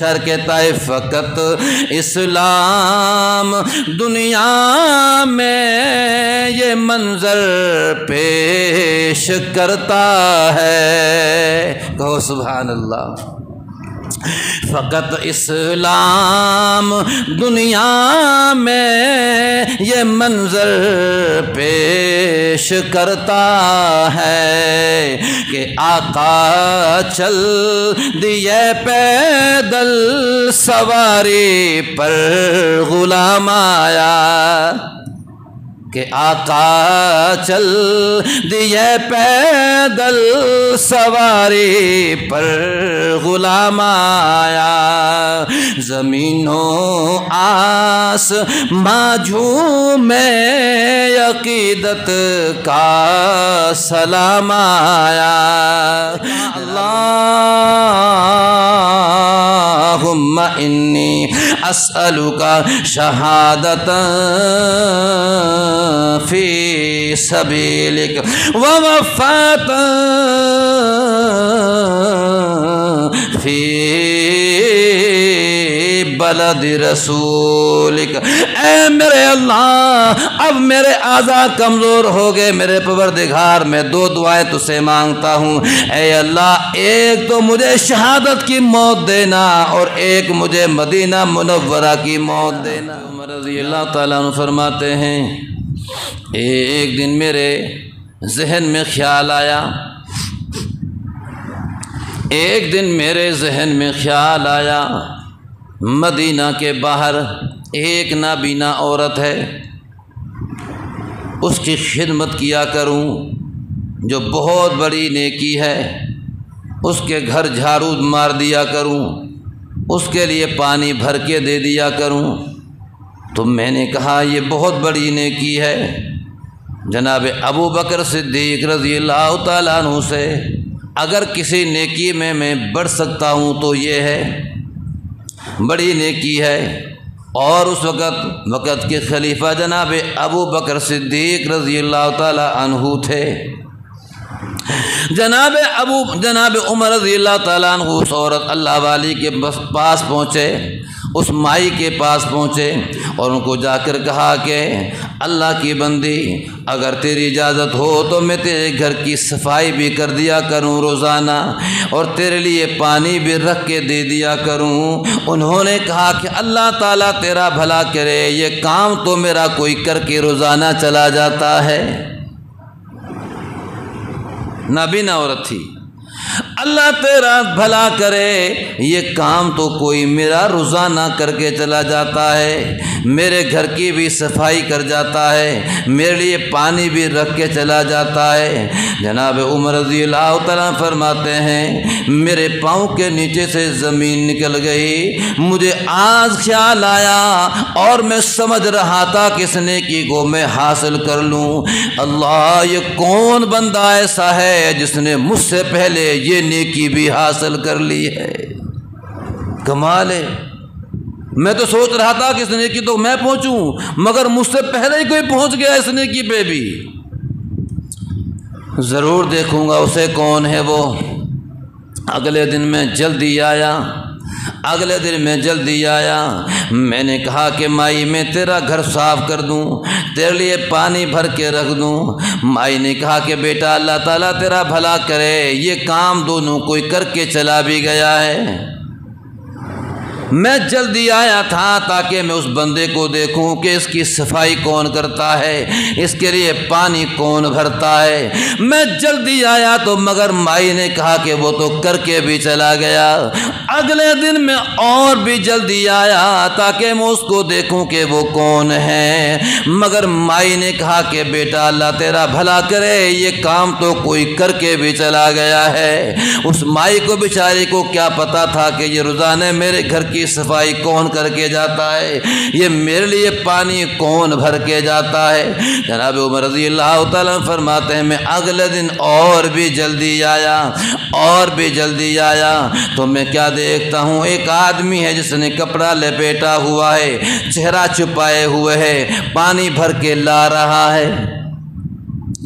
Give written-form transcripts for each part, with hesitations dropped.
شر کہتا ہے فقط اسلام دنیا میں یہ منظر پیش کرتا ہے، کہو سبحان اللہ۔ فقط اسلام دنیا میں یہ منظر پیش کرتا ہے کہ آقا چل دیے پیدل سواری پر غلام آیا، کہ آقا چل دیے پیدل سواری پر غلام آیا، زمین و آسماں جھومے عقیدت کا سلام آیا، اللہم انی اسألک شہادت فی سبیلک ووفات فی بلد رسولک۔ اے میرے اللہ، اب میرے اعضاء کمزور ہو گئے، میرے پروردگار میں دو دعائیں تجھ سے مانگتا ہوں۔ اے اللہ، ایک تو مجھے شہادت کی موت دینا اور ایک مجھے مدینہ منورہ کی موت دینا۔ عمر رضی اللہ تعالیٰ عنہ فرماتے ہیں ایک دن میرے ذہن میں خیال آیا، ایک دن میرے ذہن میں خیال آیا مدینہ کے باہر ایک نابینا عورت ہے، اس کی خدمت کیا کروں، جو بہت بڑی نیکی ہے، اس کے گھر جھاڑو مار دیا کروں، اس کے لیے پانی بھر کے دے دیا کروں۔ تو میں نے کہا یہ بہت بڑی نیکی ہے، جناب ابو بکر صدیق رضی اللہ تعالیٰ عنہ سے اگر کسی نیکی میں بڑھ سکتا ہوں تو یہ ہے، بڑی نیکی ہے۔ اور اس وقت کے خلیفہ جناب ابو بکر صدیق رضی اللہ تعالیٰ عنہ تھے۔ جناب عمر رضی اللہ تعالیٰ عنہ اس عورت اللہ والی کے پاس پہنچے، اس مائی کے پاس پہنچے اور ان کو جا کر کہا کہ اللہ کی بندی، اگر تیری اجازت ہو تو میں تیرے گھر کی صفائی بھی کر دیا کروں روزانہ، اور تیرے لیے پانی بھی رکھ کے دے دیا کروں۔ انہوں نے کہا کہ اللہ تعالیٰ تیرا بھلا کرے، یہ کام تو میرا کوئی کر کے روزانہ چلا جاتا ہے۔ نابینا عورت تھی، اللہ تیرا بھلا کرے، یہ کام تو کوئی میرا روزانہ کر کے چلا جاتا ہے، میرے گھر کی بھی صفائی کر جاتا ہے، میرے لیے پانی بھی رکھ کے چلا جاتا ہے۔ جناب عمر رضی اللہ تعالیٰ فرماتے ہیں میرے پاؤں کے نیچے سے زمین نکل گئی، مجھے آج خیال آیا اور میں سمجھ رہا تھا کہ اس نیکی کو میں حاصل کر لوں۔ اللہ، یہ کون بندہ ایسا ہے جس نے مجھ سے پہلے یہ نیکی بھی حاصل کر لی ہے؟ کمال ہے۔ میں تو سوچ رہا تھا کہ اس نیکی تو میں پہنچوں، مگر مجھ سے پہلے ہی کوئی پہنچ گیا اس نیکی پہ بھی۔ ضرور دیکھوں گا اسے کون ہے وہ۔ اگلے دن میں جلدی آیا، میں نے کہا کہ مائی میں تیرا گھر صاف کر دوں، تیرے لیے پانی بھر کے رکھ دوں۔ مائی نے کہا کہ بیٹا اللہ تعالیٰ تیرا بھلا کرے، یہ کام دونوں کوئی کر کے چلا بھی گیا ہے۔ میں جلدی آیا تھا تاکہ میں اس بندے کو دیکھوں کہ اس کی صفائی کون کرتا ہے، اس کے لیے پانی کون بھرتا ہے۔ میں جلدی آیا تو مگر مائی نے کہا کہ وہ تو کر کے بھی چلا گیا۔ اگلے دن میں اور بھی جلدی آیا تاکہ میں اس کو دیکھوں کہ وہ کون ہے، مگر مائی نے کہا کہ بیٹا اللہ تیرا بھلا کرے، یہ کام تو کوئی کر کے بھی چلا گیا ہے۔ اس مائی کو بیچاری کو کیا پتا تھا کہ یہ روزانہ میرے گھر کی صفائی کون کر کے جاتا ہے، یہ میرے لیے پانی کون بھر کے جاتا ہے۔ جناب عمر رضی اللہ تعالیٰ فرماتے ہیں میں اگلے دن اور بھی جلدی آیا تو میں کیا دیکھتا ہوں، ایک آدمی ہے جس نے کپڑا لپیٹا ہوا ہے، چہرہ چھپائے ہوئے ہے، پانی بھر کے لا رہا ہے۔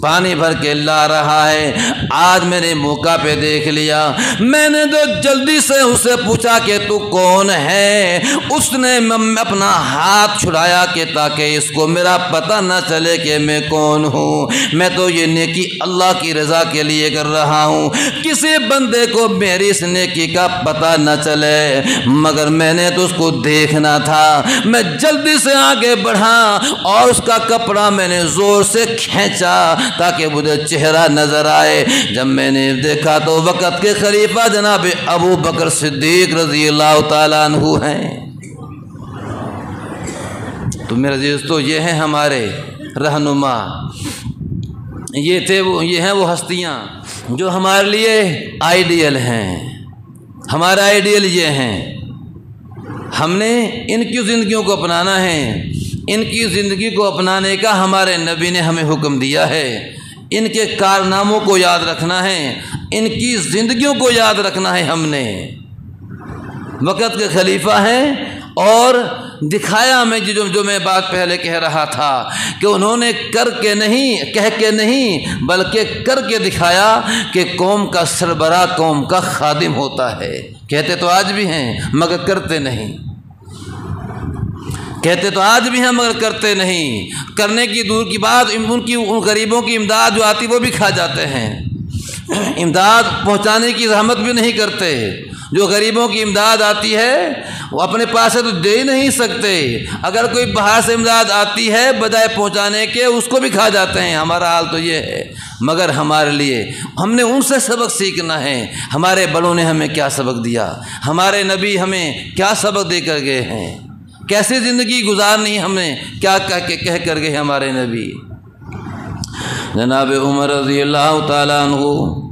پانی بھر کے لا رہا ہے۔ آج میں نے موقع پہ دیکھ لیا، میں نے تو جلدی سے اسے پوچھا کہ تو کون ہے؟ اس نے اپنا ہاتھ چھڑایا کہ تاکہ اس کو میرا پتہ نہ چلے کہ میں کون ہوں، میں تو یہ نیکی اللہ کی رضا کے لیے کر رہا ہوں، کسی بندے کو میری اس نیکی کا پتہ نہ چلے، مگر میں نے تو اس کو دیکھنا تھا۔ میں جلدی سے آگے بڑھا اور اس کا کپڑا میں نے زور سے کھینچا تاکہ مجھے چہرہ نظر آئے۔ جب میں نے دیکھا تو وقت کے خلیفہ جناب ابو بکر صدیق رضی اللہ تعالیٰ عنہ ہیں۔ تو میرے عزیز تو یہ ہیں ہمارے رہنما، یہ ہیں وہ ہستیاں جو ہمارے لیے آئیڈیل ہیں۔ ہمارا آئیڈیل یہ ہیں، ہم نے ان کی زندگیوں کو اپنانا ہے، ان کی زندگی کو اپنانے کا ہمارے نبی نے ہمیں حکم دیا ہے، ان کے کارناموں کو یاد رکھنا ہے، ان کی زندگیوں کو یاد رکھنا ہے۔ ہم نے وقت کے خلیفہ ہیں اور دکھایا ہمیں جو میں بات پہلے کہہ رہا تھا کہ انہوں نے کہہ کے نہیں بلکہ کر کے دکھایا کہ قوم کا سربراہ قوم کا خادم ہوتا ہے۔ کہتے تو آج بھی ہیں مگر کرتے نہیں، کہتے تو آج بھی ہیں مگر کرتے نہیں، کرنے کی دور کی بات، ان غریبوں کی امداد جو آتی وہ بھی کھا جاتے ہیں، امداد پہنچانے کی زحمت بھی نہیں کرتے۔ جو غریبوں کی امداد آتی ہے وہ اپنے پاس سے تو دے ہی نہیں سکتے، اگر کوئی باہر سے امداد آتی ہے بجائے پہنچانے کے اس کو بھی کھا جاتے ہیں۔ ہمارا حال تو یہ ہے، مگر ہمارے لیے ہم نے ان سے سبق سیکھنا ہے۔ ہمارے بڑوں نے ہمیں کیا سبق دیا، ہمارے نبی ہمیں کیا سبق دے کر گئے ہیں، کیسے زندگی گزارنی ہمیں کیا کہہ کر گئے ہمارے نبی۔ جناب عمر رضی اللہ تعالیٰ عنہ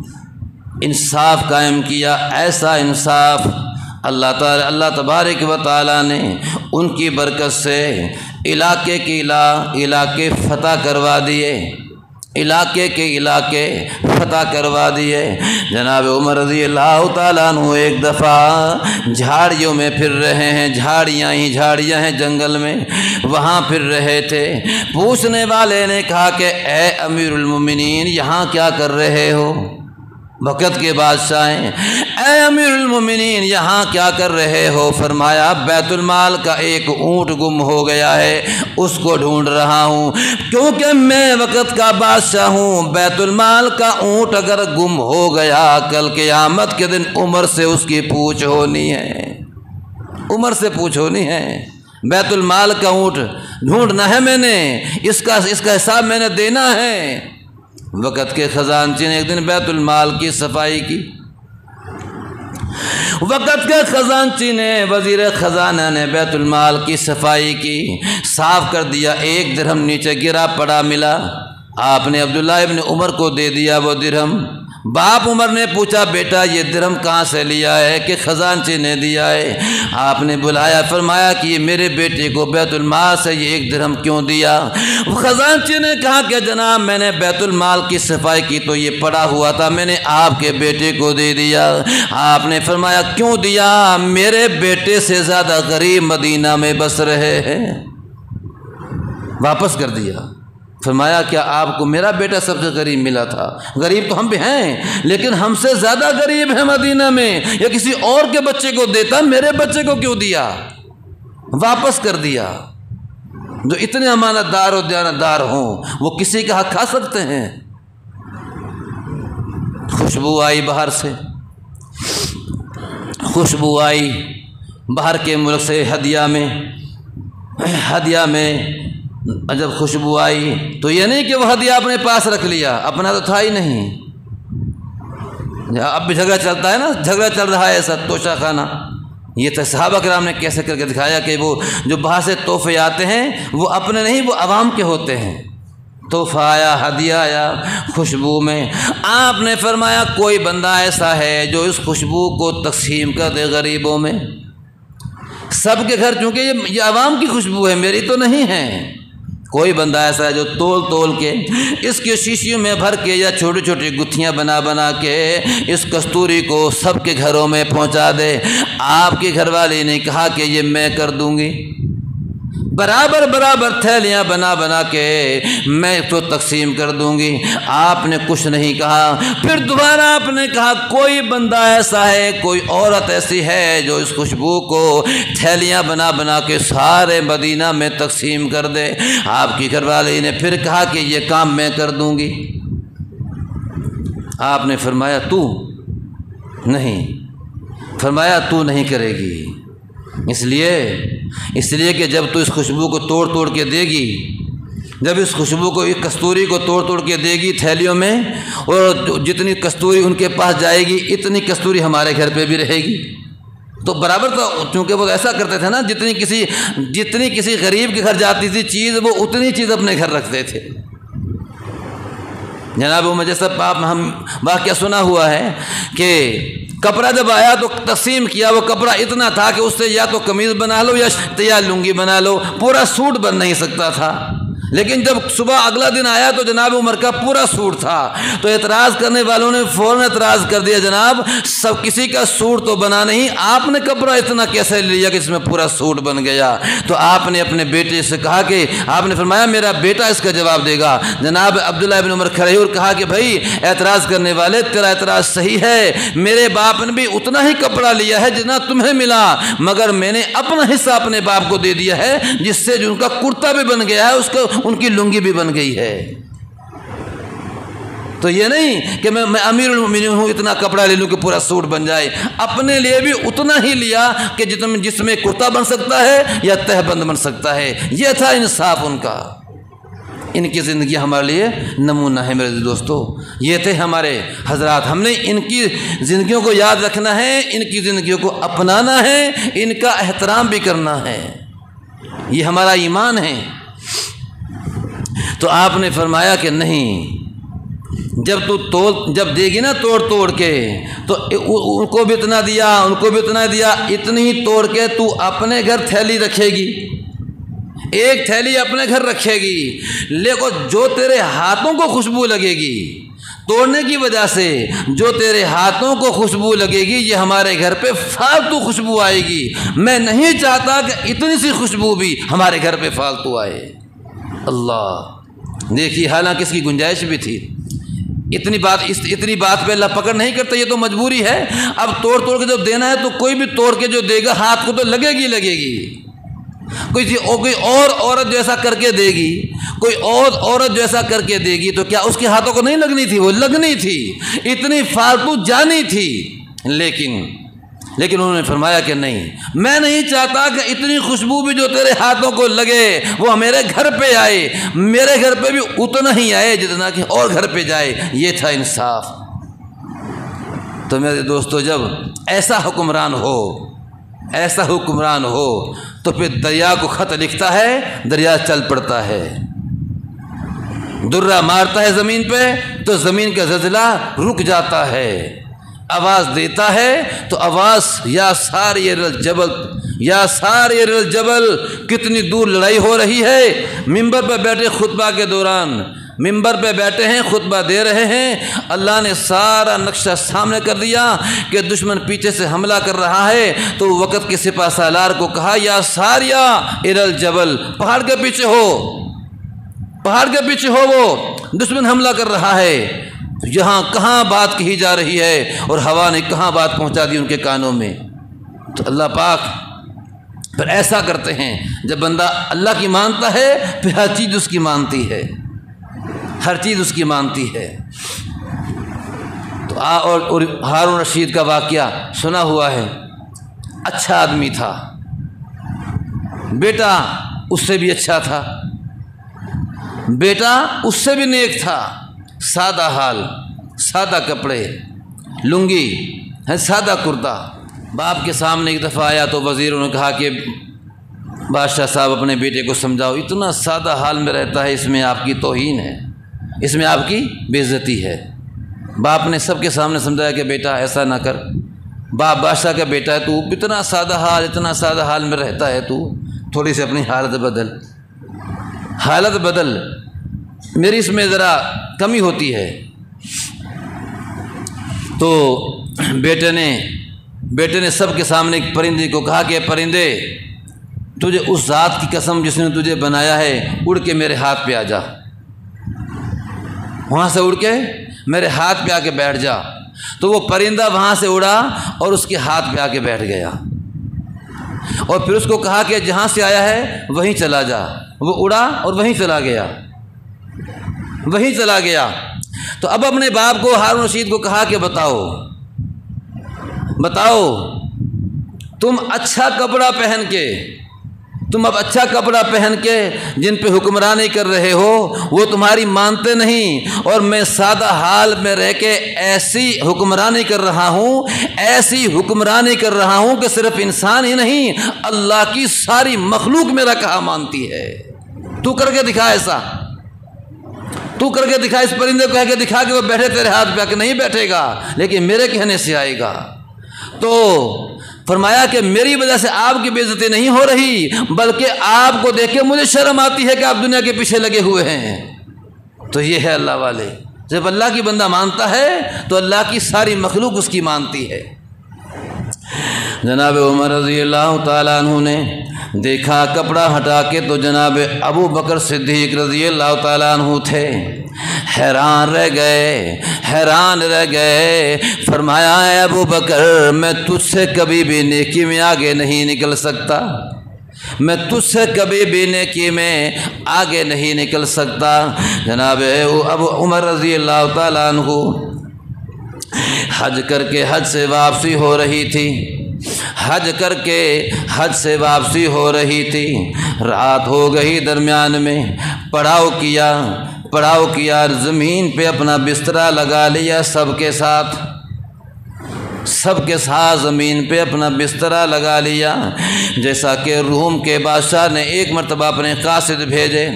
انصاف قائم کیا، ایسا انصاف اللہ تبارک و تعالیٰ نے ان کی برکت سے علاقے فتح کروا دیے، علاقے فتح کروا دیے۔ جناب عمر رضی اللہ تعالیٰ عنہ ایک دفعہ جھاڑیوں میں پھر رہے ہیں، جھاڑیاں ہیں جنگل میں، وہاں پھر رہے تھے۔ پوچھنے والے نے کہا کہ اے امیر المومنین یہاں کیا کر رہے ہو؟ وقت کے بادشاہ ہیں، اے امیر المومنین یہاں کیا کر رہے ہو؟ فرمایا بیت المال کا ایک اونٹ گم ہو گیا ہے، اس کو ڈھونڈ رہا ہوں، کیونکہ میں وقت کا بادشاہ ہوں۔ بیت المال کا اونٹ اگر گم ہو گیا کل قیامت کے دن عمر سے اس کی پوچھ ہونی ہے، عمر سے پوچھ ہونی ہے۔ بیت المال کا اونٹ ڈھونڈنا ہے میں نے، اس کا حساب میں نے دینا ہے۔ وقت کے خزانچی نے ایک دن بیت المال کی صفائی کی، وقت کے خزانچی نے، وزیر خزانہ نے بیت المال کی صفائی کی، صاف کر دیا، ایک درہم نیچے گرا پڑا ملا، آپ نے عبداللہ ابن عمر کو دے دیا وہ درہم۔ باپ عمر نے پوچھا بیٹا یہ درہم کہاں سے لیا ہے؟ کہ خزانچی نے دیا ہے۔ آپ نے بلایا، فرمایا کہ یہ میرے بیٹے کو بیت المال سے یہ ایک درہم کیوں دیا؟ خزانچی نے کہا کہ جناب میں نے بیت المال کی صفائی کی تو یہ پڑا ہوا تھا، میں نے آپ کے بیٹے کو دے دیا۔ آپ نے فرمایا کیوں دیا؟ میرے بیٹے سے زیادہ غریب مدینہ میں بس رہے ہیں۔ واپس کر دیا۔ فرمایا کیا آپ کو میرا بیٹا سب سے غریب ملا تھا؟ غریب تو ہم بھی ہیں لیکن ہم سے زیادہ غریب ہے مدینہ میں، یا کسی اور کے بچے کو دیتا، میرے بچے کو کیوں دیا؟ واپس کر دیا۔ جو اتنے امانت دار و دیانتدار ہوں وہ کسی کا حق کھا سکتے ہیں؟ خوشبو آئی باہر سے، خوشبو آئی باہر کے ملک سے، ہدیہ میں جب خوشبو آئی تو یہ نہیں کہ وہ ہدیہ اپنے پاس رکھ لیا، اپنا تو تھا ہی نہیں۔ اب بھی جھگڑا چلتا ہے نا، جھگڑا چل رہا ہے ایسا توشہ خانہ۔ یہ تو صحابہ کرام نے کیسے کر کے دکھایا کہ وہ جو باہر سے تحفے آتے ہیں وہ اپنے نہیں، وہ عوام کے ہوتے ہیں۔ تحفہ آیا، ہدیہ آیا خوشبو میں، آپ نے فرمایا کوئی بندہ ایسا ہے جو اس خوشبو کو تقسیم کر دے غریبوں میں۔ سب کے گھر، چونکہ یہ عوام کی خوشبو ہے، میری تو نہیں ہے، کوئی بندہ ایسا ہے جو تول کے اس کی شیشیوں میں بھر کے یا چھوٹی چھوٹی گتھیاں بنا کے اس کستوری کو سب کے گھروں میں پہنچا دے۔ آپ کی گھر والی نے کہا کہ یہ میں کر دوں گی، برابر برابر تھیلیاں بنا بنا کے میں تو تقسیم کر دوں گی۔ آپ نے کچھ نہیں کہا۔ پھر دوبارہ آپ نے کہا کوئی بندہ ایسا ہے، کوئی عورت ایسی ہے جو اس خوشبو کو تھیلیاں بنا بنا کے سارے مدینہ میں تقسیم کر دے۔ آپ کی گھر والی نے پھر کہا کہ یہ کام میں کر دوں گی۔ آپ نے فرمایا تو نہیں، فرمایا تو نہیں کرے گی، اس لیے کہ جب تو اس خوشبو کو توڑ توڑ کے دے گی، جب اس خوشبو کو، اس کستوری کو توڑ توڑ کے دے گی تھیلیوں میں، اور جتنی کستوری ان کے پاس جائے گی اتنی کستوری ہمارے گھر پہ بھی رہے گی۔ تو برابر تو، چونکہ وہ ایسا کرتے تھے نا، جتنی کسی غریب کے گھر جاتی تھی چیز، وہ اتنی چیز اپنے گھر رکھتے تھے۔ جناب عمر جیسا آپ ہم واقعہ سنا ہوا ہے کہ کپڑا جب آیا تو تقسیم کیا، وہ کپڑا اتنا تھا کہ اس سے یا تو قمیض بنا لو یا لنگی بنا لو، پورا سوٹ بن نہیں سکتا تھا۔ لیکن جب صبح اگلا دن آیا تو جناب عمر کا پورا سوٹ تھا۔ تو اعتراض کرنے والوں نے فوراً اعتراض کر دیا، جناب سب کسی کا سوٹ تو بنا نہیں، آپ نے کپڑا اتنا کیسے لیا کہ اس میں پورا سوٹ بن گیا؟ تو آپ نے اپنے بیٹے سے کہا کہ آپ نے فرمایا میرا بیٹا اس کا جواب دے گا۔ جناب عبداللہ ابن عمر کھڑے اور کہا کہ بھائی اعتراض کرنے والے، تیرا اعتراض صحیح ہے، میرے باپ نے بھی اتنا ہی کپڑا لیا ہے جتنا تمہیں ملا، مگر میں نے اپنا حصہ اپنے باپ کو دے دیا ہے، جس سے جو ان کا کرتا بھی بن گیا ہے، اس کا ان کی لنگی بھی بن گئی ہے۔ تو یہ نہیں کہ میں امیر المومنین ہوں اتنا کپڑا لے لوں کہ پورا سوٹ بن جائے، اپنے لیے بھی اتنا ہی لیا کہ جس میں کرتا بن سکتا ہے یا تہ بند بن سکتا ہے۔ یہ تھا انصاف ان کا۔ ان کی زندگی ہمارے لیے نمونہ ہے میرے دوستو، یہ تھے ہمارے حضرات۔ ہم نے ان کی زندگیوں کو یاد رکھنا ہے، ان کی زندگیوں کو اپنانا ہے، ان کا احترام بھی کرنا ہے، یہ ہمارا ایمان ہے۔ تو آپ نے فرمایا کہ نہیں، جب دے گی نا توڑ توڑ کے، تو ان کو بھی اتنا دیا، ان کو بھی اتنا دیا، اتنی توڑ کے تو اپنے گھر تھیلی رکھے گی، ایک تھیلی اپنے گھر رکھے گی، لیکن جو تیرے ہاتھوں کو خوشبو لگے گی توڑنے کی وجہ سے، جو تیرے ہاتھوں کو خوشبو لگے گی، یہ ہمارے گھر پہ فالتو خوشبو آئے گی۔ میں نہیں چاہتا کہ اتنی سی خوشبو بھی ہمارے گھر پہ فالتو آئے۔ اللہ دیکھیے، حالانکہ اس کی گنجائش بھی تھی، اتنی بات پہ اللہ پکڑ نہیں کرتا، یہ تو مجبوری ہے۔ اب توڑ توڑ کے جب دینا ہے تو کوئی بھی توڑ کے جو دے گا ہاتھ کو تو لگے گی، کوئی اور عورت جو ایسا کر کے دے گی، کوئی اور عورت جو ایسا کر کے دے گی، تو کیا اس کے ہاتھوں کو نہیں لگنی تھی؟ وہ لگنی تھی، اتنی فالتو جانی تھی۔ لیکن انہوں نے فرمایا کہ نہیں، میں نہیں چاہتا کہ اتنی خوشبو بھی جو تیرے ہاتھوں کو لگے وہ میرے گھر پہ آئے، میرے گھر پہ بھی اتنا ہی آئے جتنا کہ اور گھر پہ جائے۔ یہ تھا انصاف۔ تو میرے دوستو، جب ایسا حکمران ہو تو پھر دریا کو خط لکھتا ہے، دریا چل پڑتا ہے، درہ مارتا ہے زمین پہ تو زمین کا زلزلہ رک جاتا ہے، آواز دیتا ہے تو آواز یا ساری الجبل، یا ساری الجبل، کتنی دور لڑائی ہو رہی ہے۔ ممبر پہ بیٹھے خطبہ کے دوران، ممبر پہ بیٹھے ہیں، خطبہ دے رہے ہیں، اللہ نے سارا نقشہ سامنے کر دیا کہ دشمن پیچھے سے حملہ کر رہا ہے۔ تو وقت کے سپہ سالار کو کہا، یا ساریہ الجبل، پہاڑ کے پیچھے ہو، پہاڑ کے پیچھے ہو، وہ دشمن حملہ کر رہا ہے۔ یہاں کہاں بات کہی جا رہی ہے اور ہوا نے کہاں بات پہنچا دی ان کے کانوں میں۔ تو اللہ پاک پھر ایسا کرتے ہیں، جب بندہ اللہ کی مانتا ہے پھر ہر چیز اس کی مانتی ہے، ہر چیز اس کی مانتی ہے۔ تو اور ہارون رشید کا واقعہ سنا ہوا ہے، اچھا آدمی تھا، بیٹا اس سے بھی اچھا تھا، بیٹا اس سے بھی نیک تھا، سادہ حال، سادہ کپڑے، لنگی ہے، سادہ کرتا۔ باپ کے سامنے ایک دفعہ آیا تو وزیروں نے کہا کہ بادشاہ صاحب اپنے بیٹے کو سمجھاؤ، اتنا سادہ حال میں رہتا ہے، اس میں آپ کی توہین ہے، اس میں آپ کی بے عزتی ہے۔ باپ نے سب کے سامنے سمجھایا کہ بیٹا ایسا نہ کر، باپ بادشاہ کا بیٹا ہے، تو اتنا سادہ حال میں رہتا ہے، تو تھوڑی سی اپنی حالت بدل، میری اس میں ذرا کمی ہوتی ہے۔ تو بیٹے نے سب کے سامنے ایک پرندے کو کہا کہ پرندے، تجھے اس ذات کی قسم جس نے تجھے بنایا ہے، اڑ کے میرے ہاتھ پہ آ جا، وہاں سے اڑ کے میرے ہاتھ پہ آ کے بیٹھ جا۔ تو وہ پرندہ وہاں سے اڑا اور اس کے ہاتھ پہ آ کے بیٹھ گیا، اور پھر اس کو کہا کہ جہاں سے آیا ہے وہیں چلا جا۔ وہ اڑا اور وہیں چلا گیا، وہیں چلا گیا۔ تو اب اپنے باپ کو، ہارون رشید کو کہا کہ بتاؤ تم اچھا کپڑا پہن کے، تم اب اچھا کپڑا پہن کے جن پہ حکمرانی کر رہے ہو وہ تمہاری مانتے نہیں، اور میں سادہ حال میں رہ کے ایسی حکمرانی کر رہا ہوں، ایسی حکمرانی کر رہا ہوں کہ صرف انسان ہی نہیں، اللہ کی ساری مخلوق میرا کہا مانتی ہے۔ تو کر کے دکھا ایسا، تو کر کے دکھا، اس پرندے کو کہہ کے دکھا کہ وہ بیٹھے تیرے ہاتھ پہ آ کے، نہیں بیٹھے گا لیکن میرے کہنے سے آئے گا۔ تو فرمایا کہ میری وجہ سے آپ کی بے عزتی نہیں ہو رہی، بلکہ آپ کو دیکھ کے مجھے شرم آتی ہے کہ آپ دنیا کے پیچھے لگے ہوئے ہیں۔ تو یہ ہے اللہ والے، جب اللہ کی بندہ مانتا ہے تو اللہ کی ساری مخلوق اس کی مانتی ہے۔ جناب عمر رضی اللہ تعالیٰ عنہ نے دیکھا کپڑا ہٹا کے تو جناب ابو بکر صدیق رضی اللہ تعالیٰ عنہ تھے، حیران رہ گئے۔ فرمایا اے ابو بکر، میں تجھ سے کبھی بھی نیکی میں آگے نہیں نکل سکتا، میں تجھ سے کبھی بھی نیکی میں آگے نہیں نکل سکتا۔ جناب ابو عمر رضی اللہ تعالیٰ عنہ حج کر کے حج سے واپسی ہو رہی تھی، حج کر کے حج سے واپسی ہو رہی تھی، رات ہو گئی، درمیان میں پڑاؤ کیا، زمین پہ اپنا بسترا لگا لیا، سب کے ساتھ زمین پہ اپنا بسترا لگا لیا۔ جیسا کہ روم کے بادشاہ نے ایک مرتبہ اپنے قاصد بھیجے،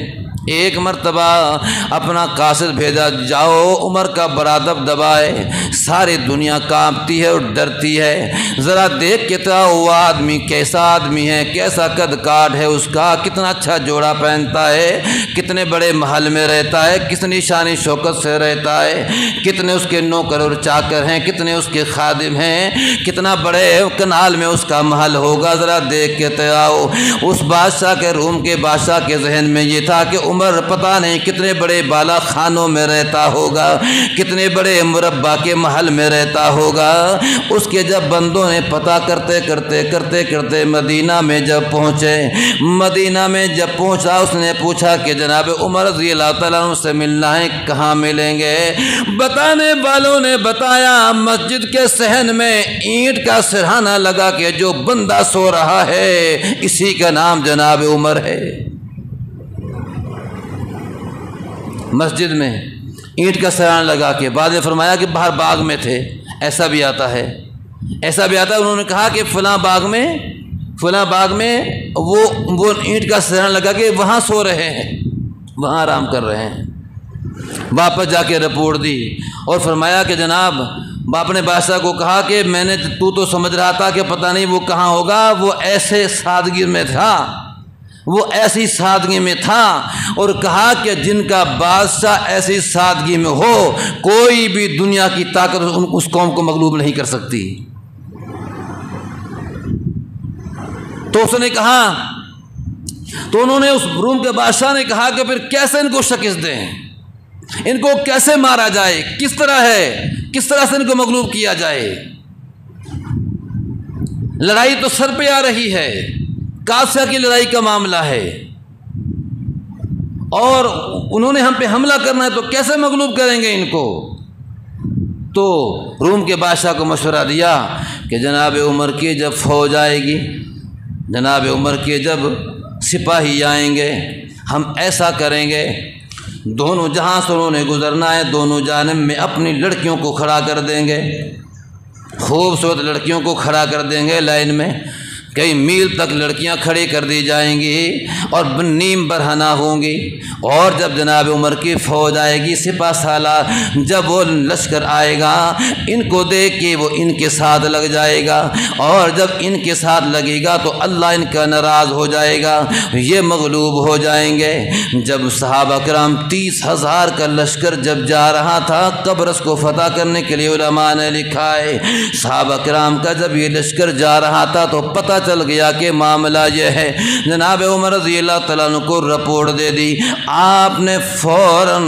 ایک مرتبہ اپنا قاصد بھیجا، جاؤ عمر کا بڑا دبدبا ہے، ساری دنیا کانپتی ہے اور ڈرتی ہے، ذرا دیکھ کے تو وہ آدمی کیسا آدمی ہے، کیسا قد کاٹ ہے اس کا، کتنا اچھا جوڑا پہنتا ہے، کتنے بڑے محل میں رہتا ہے، کتنی شان شوکت سے رہتا ہے، کتنے اس کے نوکر اور چاکر ہیں، کتنے اس کے خادم ہیں، کتنا بڑے کنال میں اس کا محل ہوگا، ذرا دیکھ کے تو آؤ۔ اس بادشاہ کے، روم کے بادشاہ کے ذہن میں یہ تھا کہ عمر پتہ نہیں کتنے بڑے بالا خانوں میں رہتا ہوگا، کتنے بڑے مربع کے محل میں رہتا ہوگا۔ اس کے جب بندوں نے پتہ کرتے مدینہ میں جب پہنچا، اس نے پوچھا کہ جناب عمر رضی اللہ تعالیٰ عنہ سے ملنا ہے، کہاں ملیں گے؟ بتانے والوں نے بتایا مسجد کے صحن میں اینٹ کا سرہانہ لگا کے جو بندہ سو رہا ہے اسی کا نام جناب عمر ہے۔ مسجد میں اینٹ کا سرہانہ لگا کے، بعد میں فرمایا کہ باہر باغ میں تھے، ایسا بھی آتا ہے۔ انہوں نے کہا کہ فلاں باغ میں وہ اینٹ کا سرہانہ لگا کے وہاں سو رہے ہیں، وہاں آرام کر رہے ہیں۔ واپس جا کے رپورٹ دی اور فرمایا کہ جناب، باپ نے بادشاہ کو کہا کہ میں نے تو سمجھ رہا تھا کہ پتہ نہیں وہ کہاں ہوگا، وہ ایسے سادگی میں تھا، وہ ایسی سادگی میں تھا، اور کہا کہ جن کا بادشاہ ایسی سادگی میں ہو کوئی بھی دنیا کی طاقت اس قوم کو مغلوب نہیں کر سکتی۔ تو اس نے کہا، تو انہوں نے، اس روم کے بادشاہ نے کہا کہ پھر کیسے ان کو شکست دیں، ان کو کیسے مارا جائے، کس طرح سے ان کو مغلوب کیا جائے؟ لڑائی تو سر پہ آ رہی ہے، قادسیہ کی لڑائی کا معاملہ ہے، اور انہوں نے ہم پہ حملہ کرنا ہے، تو کیسے مغلوب کریں گے ان کو؟ تو روم کے بادشاہ کو مشورہ دیا کہ جناب عمر کی جب فوج آئے گی، جناب عمر کے جب سپاہی آئیں گے، ہم ایسا کریں گے، دونوں جہاں سے انہوں نے گزرنا ہے، دونوں جانب میں اپنی لڑکیوں کو کھڑا کر دیں گے، خوبصورت لڑکیوں کو کھڑا کر دیں گے لائن میں، کئی میل تک لڑکیاں کھڑی کر دی جائیں گی اور نیم برہنہ ہوں گی، اور جب جناب عمر کی فوج آئے گی، سپہ سالار، جب وہ لشکر آئے گا، ان کو دیکھ کے وہ ان کے ساتھ لگ جائے گا، اور جب ان کے ساتھ لگے گا تو اللہ ان کا ناراض ہو جائے گا، یہ مغلوب ہو جائیں گے۔ جب صحابہ کرام 30,000 کا لشکر جب جا رہا تھا قبرص کو فتح کرنے کے لیے، علماء نے لکھا ہے صحابہ کرام کا جب یہ لشکر جا رہا تھا تو پتہ چل گیا کہ معاملہ یہ ہے۔ جناب عمر رضی اللہ تعالیٰ عنہ کو رپورٹ دے دی۔ آپ نے فوراً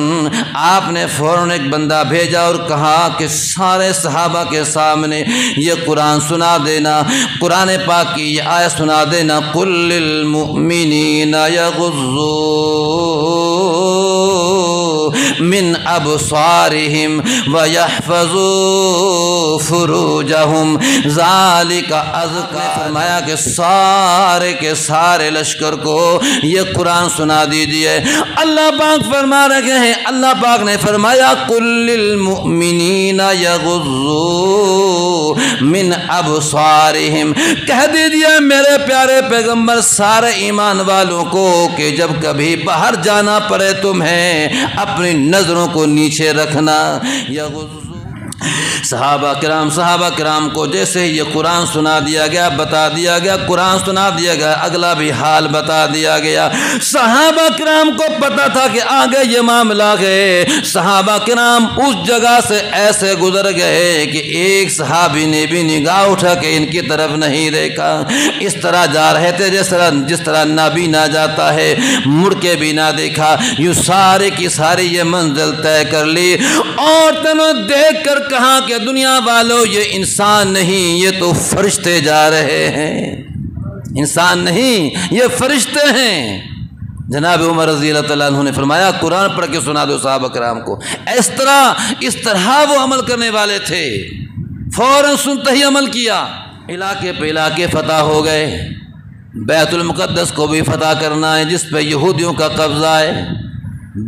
ایک بندہ بھیجا اور کہا کہ سارے صحابہ کے سامنے یہ قرآن سنا دینا، قرآن پاک کی یہ آیت سنا دینا، قل للمؤمنین یغضوا من ابصارہم ویحفظوا فروجہم ذالک ازکی۔ فرمایا کہ سارے کے سارے لشکر کو یہ قرآن سنا دیجیے۔ اللہ پاک فرما رہے ہیں، اللہ پاک نے فرمایا قل للمؤمنین یغضوا من ابصارہم، کہہ دیجیے میرے پیارے پیغمبر سارے ایمان والوں کو کہ جب کبھی باہر جانا پڑے تمہیں اپنی نظروں کو نیچے رکھنا۔ صحابہ کرام کو جیسے یہ قرآن سنا دیا گیا، بتا دیا گیا، قرآن سنا دیا گیا، اگلا بھی حال بتا دیا گیا۔ صحابہ کرام کو پتا تھا کہ آگے یہ معاملہ ہے۔ صحابہ کرام اس جگہ سے ایسے گزر گئے کہ ایک صحابی نے بھی نگاہ اٹھا کے ان کی طرف نہیں دیکھا۔ اس طرح جا رہے تھے جس طرح نابینا جاتا ہے، مڑ کے بھی نہ دیکھا۔ یوں سارے کی ساری یہ منزل طے کر لی اور تنوں دیکھ کر کہا کہ دنیا والوں یہ انسان نہیں، یہ تو فرشتے جا رہے ہیں، انسان نہیں یہ فرشتے ہیں۔ جناب عمر رضی اللہ تعالیٰ عنہ نے فرمایا قرآن پڑھ کے سنا دو صحابہ کرام کو۔ اس طرح وہ عمل کرنے والے تھے، فوراً سنتے ہی عمل کیا۔ علاقے پہ علاقے فتح ہو گئے۔ بیت المقدس کو بھی فتح کرنا ہے جس پہ یہودیوں کا قبضہ ہے،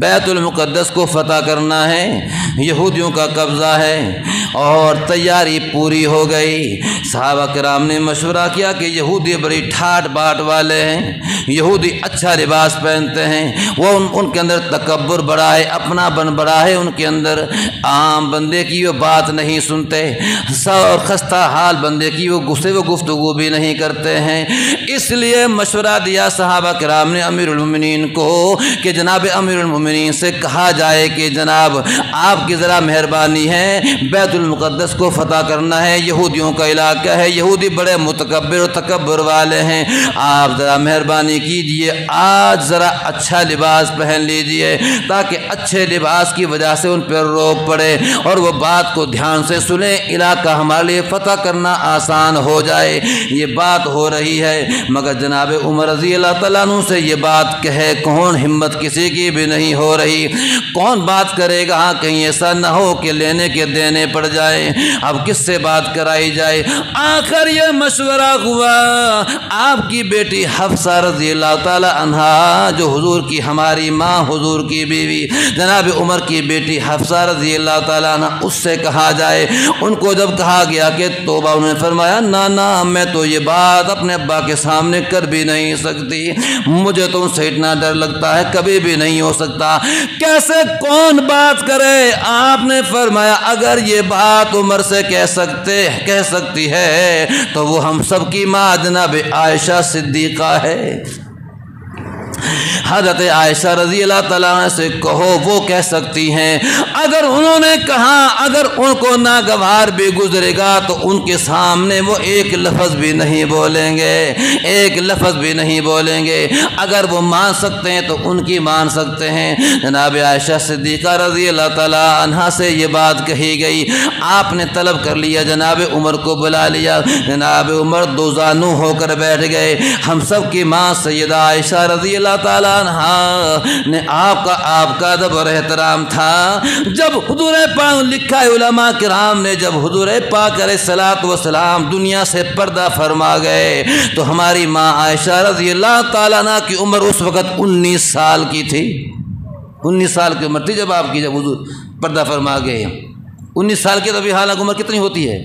بیت المقدس کو فتح کرنا ہے، یہودیوں کا قبضہ ہے، اور تیاری پوری ہو گئی۔ صحابہ کرام نے مشورہ کیا کہ یہودی بڑی ٹھاٹ باٹ والے ہیں، یہودی اچھا لباس پہنتے ہیں، وہ ان کے اندر تکبر بڑا ہے، اپنا بن بڑا ہے ان کے اندر، عام بندے کی وہ بات نہیں سنتے، اور خستہ حال بندے کی وہ گفتگو بھی نہیں کرتے ہیں۔ اس لیے مشورہ دیا صحابہ کرام نے امیر المومنین کو کہ جناب امیر المومنین سے کہا جائے کہ جناب آپ کی ذرا مہربانی ہے، بیت المقدس کو فتح کرنا ہے، یہودیوں کا علاقہ ہے، یہودی بڑے متکبر و تکبر والے ہیں، آپ ذرا مہربانی کیجئے، آج ذرا اچھا لباس پہن لیجئے تاکہ اچھے لباس کی وجہ سے ان پر روک پڑے اور وہ بات کو دھیان سے سنیں، علاقہ ہمارے لیے فتح کرنا آسان ہو جائے۔ یہ بات ہو رہی ہے، مگر جناب عمر رضی اللہ تعالیٰ عنہ سے یہ بات کہے کون، ہمت کسی کی بھی نہیں ہو رہی، کون بات کرے گا؟ ہاں کہیں ایسا نہ ہو کہ لینے کے دینے پڑ جائے، اب کس سے بات کرائی جائے؟ آخر یہ مشورہ ہوا، آپ کی بیٹی حفصہ رضی اللہ تعالی عنہا جو حضور کی ہماری ماں، حضور کی بیوی جناب عمر کی بیٹی حفصہ رضی اللہ تعالی عنہ، اس سے کہا جائے۔ ان کو جب کہا گیا کہ توبہ، انہوں نے فرمایا نہ میں تو یہ بات اپنے ابا کے سامنے کر بھی نہیں سکتی، مجھے تو ان سے اتنا ڈر لگتا ہے، کبھی بھی نہیں ہو سکتا، کیسے کون بات کرے؟ آپ نے فرمایا اگر یہ بات عمر سے کہہ سکتی ہے تو وہ ہم سب کی ماں جناب عائشہ صدیقہ ہے۔ حضرت عائشہ رضی اللہ تعالیٰ عنہ سے کہو، وہ کہہ سکتی ہیں۔ اگر انہوں نے کہا، اگر ان کو ناگوار بھی گزرے گا تو ان کے سامنے وہ ایک لفظ بھی نہیں بولیں گے، ایک لفظ بھی نہیں بولیں گے۔ اگر وہ مان سکتے ہیں تو ان کی مان سکتے ہیں۔ جناب عائشہ صدیقہ رضی اللہ تعالیٰ عنہ سے یہ بات کہی گئی۔ آپ نے طلب کر لیا، جناب عمر کو بلا لیا، جناب عمر دو زانو ہو کر بیٹھ گئے۔ ہم سب کی ماں سیدہ عائشہ رضی اللہ تعالیٰ عنہ نے آپ کا ادب اور احترام تھا۔ جب حضور پاک، لکھا ہے علماء کرام نے، جب حضور پاک علیہ الصلوۃ والسلام دنیا سے پردہ فرما گئے تو ہماری ماں عائشہ رضی اللہ تعالیٰ عنہ کی عمر اس وقت 19 سال کی تھی۔ 19 سال کی عمر تھی جب آپ کی، جب حضور پردہ فرما گئے 19 سال کی، تو ابھی حالانکہ عمر کتنی ہوتی ہے؟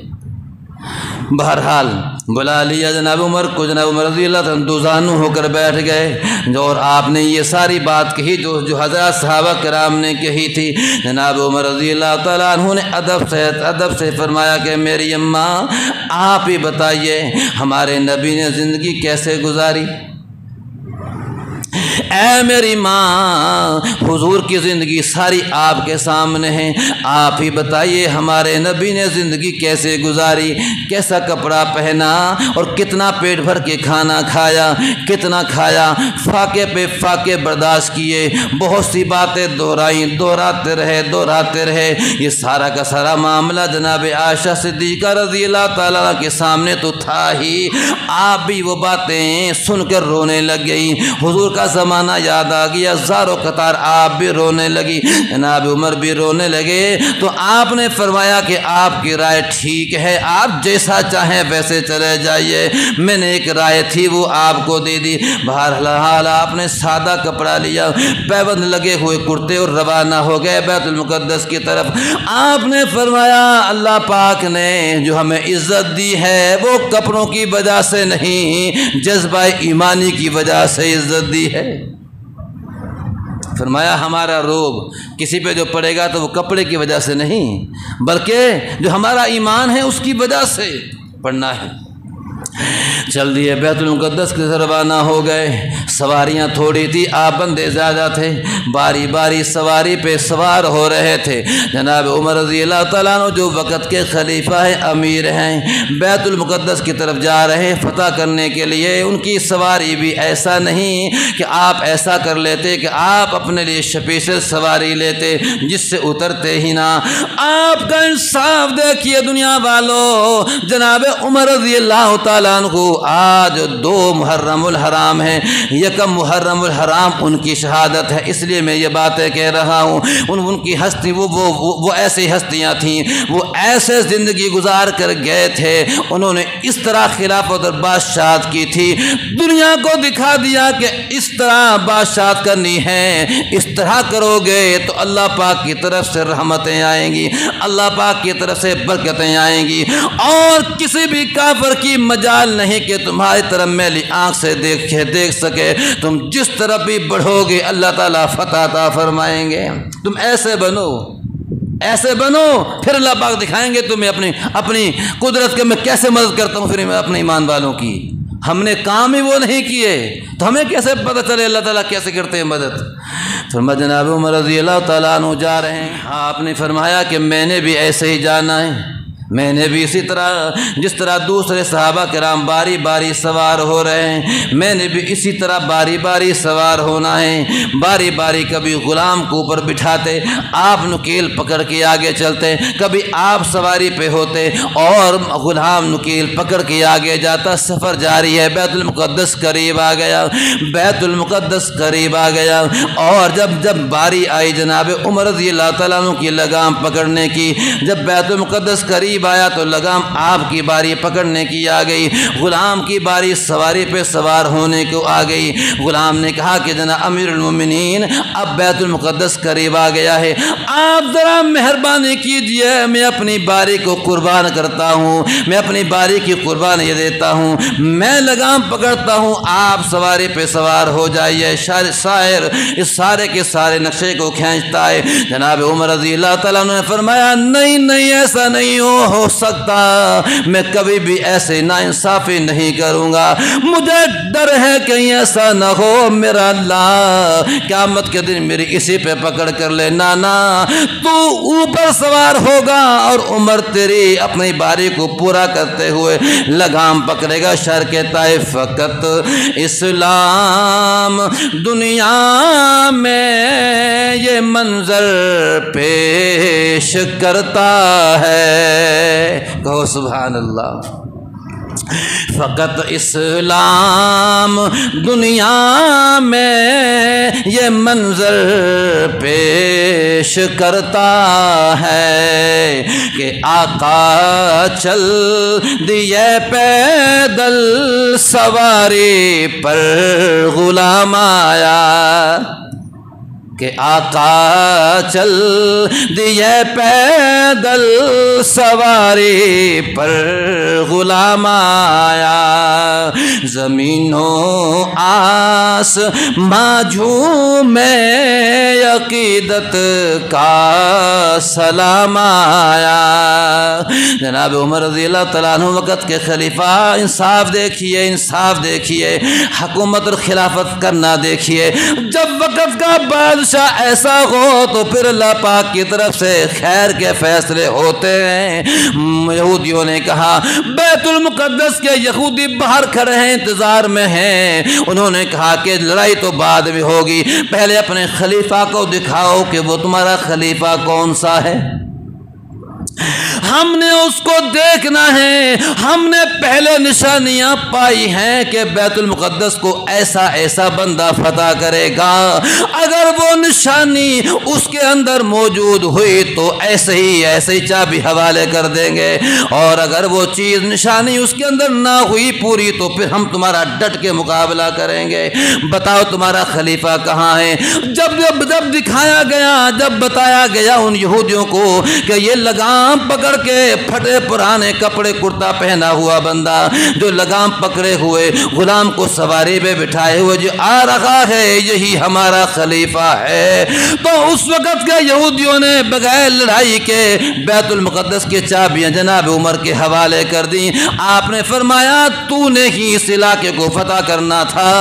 بہرحال بلا لیا جناب عمر کو، جناب عمر رضی اللہ تعالیٰ دو زانو ہو کر بیٹھ گئے، اور آپ نے یہ ساری بات کہی جو حضرات صحابہ کرام نے کہی تھی۔ جناب عمر رضی اللہ تعالیٰ عنہ نے ادب سے فرمایا کہ میری اماں آپ ہی بتائیے ہمارے نبی نے زندگی کیسے گزاری؟ اے میری ماں، حضور کی زندگی ساری آپ کے سامنے ہے، آپ ہی بتائیے ہمارے نبی نے زندگی کیسے گزاری، کیسا کپڑا پہنا اور کتنا پیٹ بھر کے کھانا کھایا، کتنا کھایا، فاقے پہ فاقے برداشت کیے، بہت سی باتیں دہرائیں، دہراتے رہے۔ یہ سارا کا سارا معاملہ جناب عائشہ صدیقہ رضی اللہ تعالیٰ عنہ کے سامنے تو تھا ہی، آپ بھی وہ باتیں سن کر رونے لگ گئی۔ حضور کا زمانہ یاد آ گیا، زار و قطار آپ بھی رونے لگی، جناب عمر بھی رونے لگے۔ تو آپ نے فرمایا کہ آپ کی رائے ٹھیک ہے، آپ جیسا چاہیں ویسے چلے جائیے، میں نے ایک رائے تھی وہ آپ کو دے دی۔ بہرحال آپ نے سادہ کپڑا لیا، پیبند لگے ہوئے کرتے اور روانہ ہو گئے بیت المقدس کی طرف۔ آپ نے فرمایا اللہ پاک نے جو ہمیں عزت دی ہے وہ کپڑوں کی وجہ سے نہیں، جذبہ ایمانی کی وجہ سے عزت دی ہے۔ فرمایا ہمارا روب کسی پہ جو پڑے گا تو وہ کپڑے کی وجہ سے نہیں، بلکہ جو ہمارا ایمان ہے اس کی وجہ سے پڑھنا ہے۔ چل دیے بیت المقدس کے روانہ ہو گئے۔ سواریاں تھوڑی تھی، آپ بندے زیادہ تھے، باری باری سواری پہ سوار ہو رہے تھے۔ جناب عمر رضی اللہ تعالیٰ عنہ جو وقت کے خلیفہ ہیں، امیر ہیں، بیت المقدس کی طرف جا رہے ہیں فتح کرنے کے لیے۔ ان کی سواری بھی ایسا نہیں کہ آپ ایسا کر لیتے کہ آپ اپنے لیے اسپیشل سواری لیتے جس سے اترتے ہی نہ۔ آپ کا انصاف دیکھیے دنیا والوں، جناب عمر رضی اللہ تعالیٰ عنہ آج 2 محرم الحرام ہیں، یکم محرم الحرام ان کی شہادت ہے، اس لیے میں یہ باتیں کہہ رہا ہوں۔ ان کی ہستی وہ ایسی ہستیاں تھیں، وہ ایسے زندگی گزار کر گئے تھے، انہوں نے اس طرح خلافت اور بادشاہت کی تھی، دنیا کو دکھا دیا کہ اس طرح بادشاہت کرنی ہے، اس طرح کرو گے تو اللہ پاک کی طرف سے رحمتیں آئیں گی، اللہ پاک کی طرف سے برکتیں آئیں گی، اور کسی بھی کافر کی مجال نہیں کہ تمہاری طرف میلی آنکھ سے دیکھ سکے۔ تم جس طرف بھی بڑھو گے اللہ تعالیٰ فتح عطا فرمائیں گے۔ تم ایسے بنو، پھر اللہ پاک دکھائیں گے تمہیں اپنی قدرت کے میں کیسے مدد کرتا ہوں۔ پھر میں اپنے ایمان والوں کی، ہم نے کام ہی وہ نہیں کیے تو ہمیں کیسے پتہ چلے اللہ تعالیٰ کیسے کرتے ہیں مدد۔ فرمایا جناب عمر رضی اللہ تعالیٰ عنہ جا رہے ہیں، آپ نے فرمایا کہ میں نے بھی ایسے ہی جانا ہے، میں نے بھی اسی طرح جس طرح دوسرے صحابہ کرام باری باری سوار ہو رہے ہیں، میں نے بھی اسی طرح باری باری سوار ہونا ہے۔ باری باری کبھی غلام کو اوپر بٹھاتے، آپ نکیل پکڑ کے آگے چلتے، کبھی آپ سواری پہ ہوتے اور غلام نکیل پکڑ کے آگے جاتا۔ سفر جاری ہے، بیت المقدس قریب آ گیا، بیت المقدس قریب آ گیا، اور جب باری آئی جناب عمر رضی اللہ تعالیٰ عنہ کی لگام پکڑنے کی، جب بیت المقدس قریب آیا تو لگام آپ کی باری پکڑنے کی آ گئی، غلام کی باری سواری پہ سوار ہونے کو آ گئی۔ غلام نے کہا کہ جناب امیر المومنین اب بیت المقدس قریب آ گیا ہے، آپ ذرا مہربانی کیجئے، میں اپنی باری کو قربان کرتا ہوں، میں اپنی باری کی قربان یہ دیتا ہوں، میں لگام پکڑتا ہوں، آپ سواری پہ سوار ہو جائیے۔ شاعر اس سارے کے سارے نقشے کو کھینچتا ہے۔ جناب عمر رضی اللہ تعالیٰ عنہ نے فرمایا نہیں ایسا نہیں ہو سکتا، میں کبھی بھی ایسے ناانصافی نہیں کروں گا، مجھے ڈر ہے کہیں ایسا نہ ہو میرا اللہ قیامت کے دن میری اسی پہ پکڑ کر لے۔ نانا تو اوپر سوار ہوگا اور عمر تیری اپنی باری کو پورا کرتے ہوئے لگام پکڑے گا۔ شرق طائف فقط اسلام دنیا میں یہ منظر پیش کرتا ہے، کہو سبحان اللہ۔ فقط اسلام دنیا میں یہ منظر پیش کرتا ہے کہ آقا چل دیے پیدل سواری پر غلام آیا، کہ آقا چل دیے پیدل سواری پر غلام آیا، زمین و ناس معجوم عقیدت کا سلام آیا۔ جناب عمر رضی اللہ تعالیٰ عنہ وقت کے خلیفہ، انصاف دیکھیے، انصاف دیکھیے، حکومت اور خلافت کرنا دیکھیے۔ جب وقت کا بادشاہ ایسا ہو تو پھر اللہ پاک کی طرف سے خیر کے فیصلے ہوتے ہیں۔ یہودیوں نے کہا، بیت المقدس کے یہودی باہر کھڑے ہیں، انتظار میں ہیں۔ انہوں نے کہا کہ لڑائی تو بعد میں ہوگی، پہلے اپنے خلیفہ کو دکھاؤ کہ وہ تمہارا خلیفہ کون سا ہے، ہم نے اس کو دیکھنا ہے۔ ہم نے پہلے نشانیاں پائی ہیں کہ بیت المقدس کو ایسا ایسا بندہ فتح کرے گا، اگر وہ نشانی اس کے اندر موجود ہوئی تو ایسے ہی چابی حوالے کر دیں گے، اور اگر وہ چیز نشانی اس کے اندر نہ ہوئی پوری تو پھر ہم تمہارا ڈٹ کے مقابلہ کریں گے۔ بتاؤ تمہارا خلیفہ کہاں ہے؟ جب دکھایا گیا، جب بتایا گیا ان یہودیوں کو کہ یہ لگام پکڑ کے پھٹے پرانے کپڑے کرتا پہنا ہوا بندہ جو لگام پکڑے ہوئے غلام کو سواری پہ بٹھائے ہوئے جو آ رہا ہے، یہی ہمارا خلیفہ ہے، تو اس وقت کے یہودیوں نے بغیر لڑائی کے بیت المقدس کی چابیاں جناب عمر کے حوالے کر دیں۔ آپ نے فرمایا تو نے ہی اس علاقے کو فتح کرنا تھا،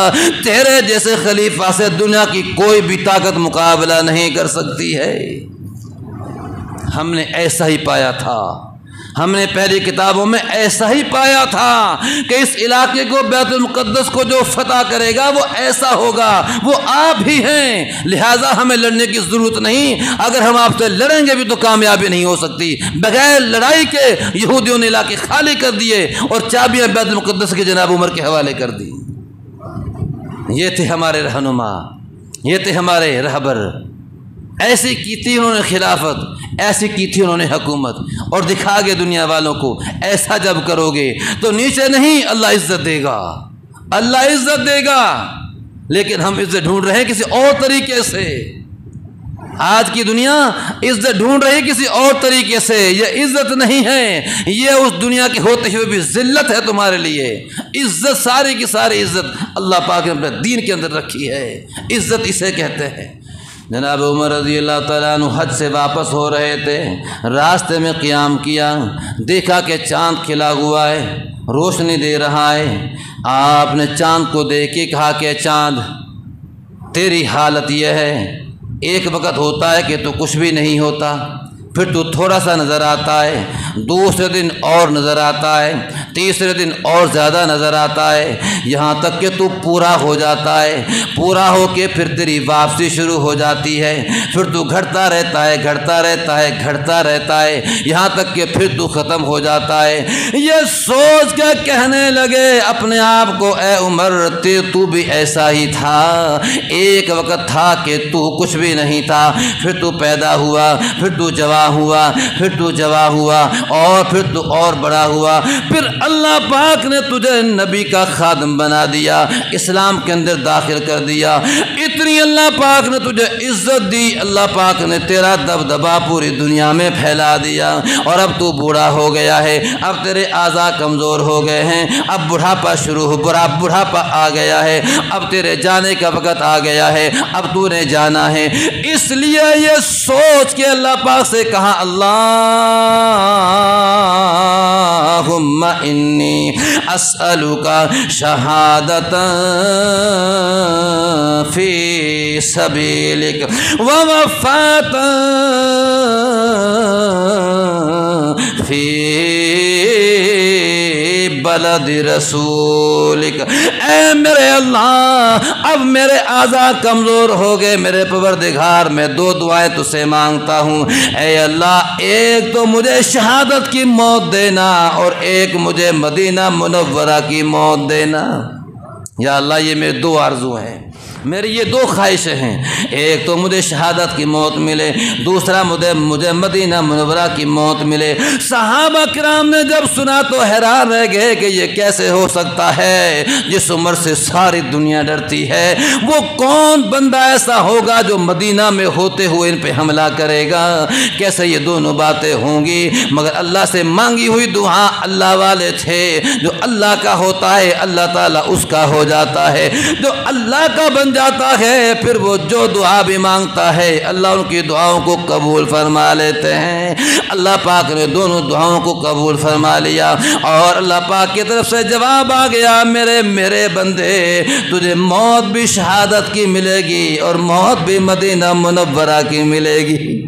تیرے جیسے خلیفہ سے دنیا کی کوئی بھی طاقت مقابلہ نہیں کر سکتی ہے۔ ہم نے ایسا ہی پایا تھا، ہم نے پہلی کتابوں میں ایسا ہی پایا تھا کہ اس علاقے کو بیت المقدس کو جو فتح کرے گا وہ ایسا ہوگا، وہ آپ ہی ہیں، لہٰذا ہمیں لڑنے کی ضرورت نہیں، اگر ہم آپ سے لڑیں گے بھی تو کامیابی نہیں ہو سکتی۔ بغیر لڑائی کے یہودیوں نے علاقے خالی کر دیے اور چابیاں بیت المقدس کے جناب عمر کے حوالے کر دی۔ یہ تھے ہمارے رہنما، یہ تھے ہمارے رہبر، ایسی کی تھی انہوں نے خلافت، ایسی کی تھی انہوں نے حکومت، اور دکھا گے دنیا والوں کو ایسا جب کرو گے تو نیچے نہیں اللہ عزت دے گا، اللہ عزت دے گا، لیکن ہم عزت ڈھونڈ رہے ہیں کسی اور طریقے سے۔ آج کی دنیا عزت ڈھونڈ رہی کسی اور طریقے سے، یہ عزت نہیں ہے، یہ اس دنیا کے ہوتے ہوئے بھی ذلت ہے تمہارے لیے۔ عزت ساری کی ساری عزت اللہ پاک نے اپنے دین کے اندر رکھی ہے، عزت اسے کہتے ہیں۔ جناب عمر رضی اللہ تعالیٰ عنہ حج سے واپس ہو رہے تھے، راستے میں قیام کیا، دیکھا کہ چاند کھلا ہوا ہے، روشنی دے رہا ہے۔ آپ نے چاند کو دیکھ کے کہا کہ چاند تیری حالت یہ ہے، ایک وقت ہوتا ہے کہ تو کچھ بھی نہیں ہوتا، پھر تو تھوڑا سا نظر آتا ہے، دوسرے دن اور نظر آتا ہے، تیسرے دن اور زیادہ نظر آتا ہے، یہاں تک کہ تو پورا ہو جاتا ہے، پورا ہو کے پھر تیری واپسی شروع ہو جاتی ہے، پھر تو گھٹتا رہتا ہے، گھٹتا رہتا ہے، گھٹتا رہتا ہے، یہاں تک کہ پھر تو ختم ہو جاتا ہے۔ یہ سوچ کے کہنے لگے اپنے آپ کو، اے عمر تو بھی ایسا ہی تھا، ایک وقت تھا کہ تو کچھ بھی نہیں تھا، پھر تو پیدا ہوا، پھر تو جوان ہوا، پھر تو جوان ہوا، اور پھر تو اور بڑا ہوا، پھر اللہ پاک نے تجھے نبی کا خادم بنا دیا، اسلام کے اندر داخل کر دیا، اتنی اللہ پاک نے تجھے عزت دی، اللہ پاک نے تیرا دبدبا پوری دنیا میں پھیلا دیا، اور اب تو بوڑھا ہو گیا ہے، اب تیرے اعضاء کمزور ہو گئے ہیں، اب بڑھاپا شروع ہو، بڑھاپا آ گیا ہے، اب تیرے جانے کا وقت آ گیا ہے، اب تو نے جانا ہے۔ اس لیے یہ سوچ کے اللہ پاک سے کہا، اللہم انی اسألک شہادت فی سبیلک ووفات فی بلد رسولک۔ اے میرے اللہ، اب میرے اعضاء کمزور ہو گئے، میرے پروردگار میں دو دعائیں تجھ سے مانگتا ہوں، اے اللہ ایک تو مجھے شہادت کی موت دینا، اور ایک مجھے مدینہ منورہ کی موت دینا۔ یا اللہ یہ میرے دو آرزو ہیں، میری یہ دو خواہشیں ہیں، ایک تو مجھے شہادت کی موت ملے، دوسرا مجھے مدینہ منورہ کی موت ملے۔ صحابہ کرام نے جب سنا تو حیران رہ گئے کہ یہ کیسے ہو سکتا ہے، جس عمر سے ساری دنیا ڈرتی ہے، وہ کون بندہ ایسا ہوگا جو مدینہ میں ہوتے ہوئے ان پہ حملہ کرے گا، کیسے یہ دونوں باتیں ہوں گی؟ مگر اللہ سے مانگی ہوئی دعا، اللہ والے تھے، جو اللہ کا ہوتا ہے اللہ تعالیٰ اس کا ہو جاتا ہے، جو اللہ کا بن جاتا ہے پھر وہ جو دعا بھی مانگتا ہے اللہ ان کی دعاؤں کو قبول فرما لیتے ہیں۔ اللہ پاک نے دونوں دعاؤں کو قبول فرما لیا اور اللہ پاک کی طرف سے جواب آ گیا، میرے بندے تجھے موت بھی شہادت کی ملے گی اور موت بھی مدینہ منورہ کی ملے گی۔